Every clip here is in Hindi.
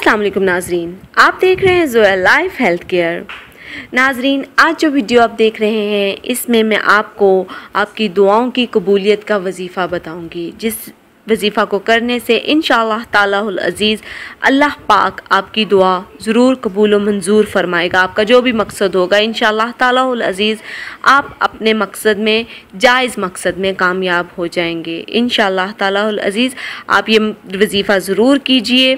अस्सलाम वालेकुम नाजरीन, आप देख रहे हैं ज़ोया लाइफ हेल्थ केयर। नाजरीन, आज जो वीडियो आप देख रहे हैं इसमें मैं आपको आपकी दुआओं की कबूलियत का वजीफ़ा बताऊंगी, जिस वजीफ़ा को करने से इंशाअल्लाह तालाहुल अज़ीज़ अल्लाह पाक आपकी दुआ ज़रूर कबूल व मंजूर फरमाएगा। आपका जो भी मकसद होगा इंशाअल्लाह तालाहुल अज़ीज़ आप अपने मकसद में, जायज़ मकसद में कामयाब हो जाएंगे इंशाअल्लाह तालाहुल अज़ीज़। आप ये वजीफ़ा ज़रूर कीजिए।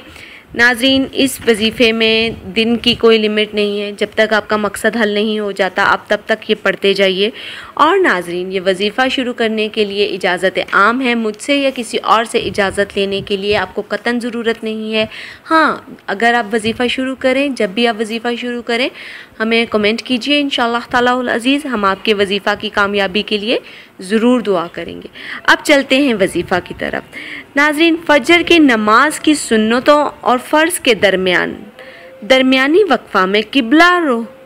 नाजरीन, इस वजीफ़े में दिन की कोई लिमिट नहीं है, जब तक आपका मकसद हल नहीं हो जाता आप तब तक ये पढ़ते जाइए। और नाजरीन, ये वजीफ़ा शुरू करने के लिए इजाज़त आम है, मुझसे या किसी और से इजाज़त लेने के लिए आपको कतन ज़रूरत नहीं है। हाँ, अगर आप वजीफ़ा शुरू करें, जब भी आप वजीफ़ा शुरू करें हमें कमेंट कीजिए, इंशाअल्लाह तालाहुल अज़ीज़ हम आपके वजीफ़ा की कामयाबी के लिए ज़रूर दुआ करेंगे। अब चलते हैं वजीफ़ा की तरफ। नाजरीन, फ़जर की नमाज की सुन्नतों और फ़र्ज़ के दरमियानी वक्फ़ा में किबला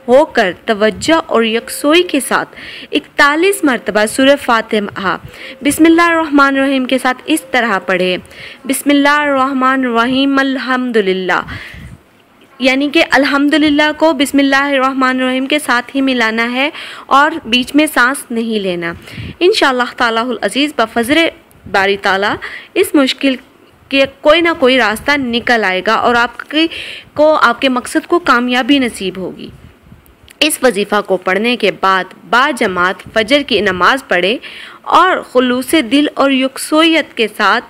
होकर तवज्जो और यकसोई के साथ 41 मरतबा सूरह फातिहा बिस्मिल्लाहिर्रहमानिर्रहीम के साथ इस तरह पढ़े। बिस्मिल्लाहिर्रहमानिर्रहीम अल्हम्दुलिल्लाह, यानी कि अल्हम्दुलिल्लाह को बिस्मिल्लाहिर्रहमानिर्रहीम के साथ ही मिलाना है और बीच में सांस नहीं लेना। इंशाअल्लाह तालाहुल अज़ीज़ बफ़ज़्ल बारी ताला इस मुश्किल के कोई ना कोई रास्ता निकल आएगा और आपके मकसद को कामयाबी नसीब होगी। इस वजीफ़ा को पढ़ने के बाद बाजमात फ़जर की नमाज़ पढ़े और खुलूस दिल और यकसोयत के साथ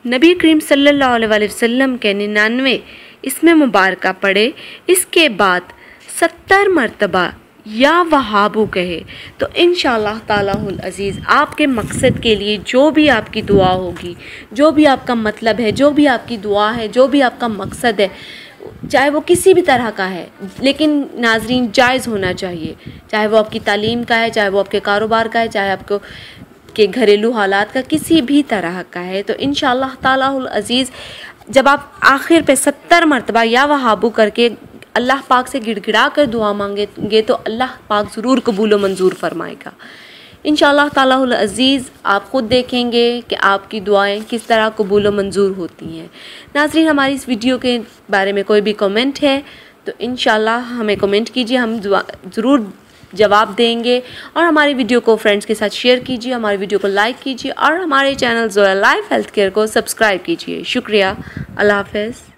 नबी करीम सल्लल्लाहु अलैहि वसल्लम के 99 इसमें मुबारका पढ़े। इसके बाद 70 मरतबा या वहाबू कहे तो इंशाअल्लाह तालाहुल अज़ीज़ आपके मकसद के लिए जो भी आपकी दुआ होगी, जो भी आपका मतलब है, जो भी आपकी दुआ है, जो भी आपका मकसद है, चाहे वो किसी भी तरह का है, लेकिन नाजरीन जायज़ होना चाहिए। चाहे वो आपकी तालीम का है, चाहे वो आपके कारोबार का है, चाहे आपको के घरेलू हालात का किसी भी तरह का है, तो इंशाअल्लाह तालाहुल अज़ीज़ जब आप आखिर पे 70 मरतबा या वहाबू करके अल्लाह पाक से गिड़गिड़ा कर दुआ मांगेंगे तो अल्लाह पाक ज़रूर कबूल व मंजूर फरमाएगा इंशाअल्लाह तालाहुल अज़ीज़। आप ख़ुद देखेंगे कि आपकी दुआएं किस तरह कबूल व मंजूर होती हैं। नाज़रीन, हमारी इस वीडियो के बारे में कोई भी कमेंट है तो इंशाअल्लाह हमें कमेंट कीजिए, हम ज़रूर जवाब देंगे। और हमारी वीडियो को फ्रेंड्स के साथ शेयर कीजिए, हमारी वीडियो को लाइक कीजिए और हमारे channel Zoya life health care को सब्सक्राइब कीजिए। शुक्रिया, अल्लाह हाफ़िज़।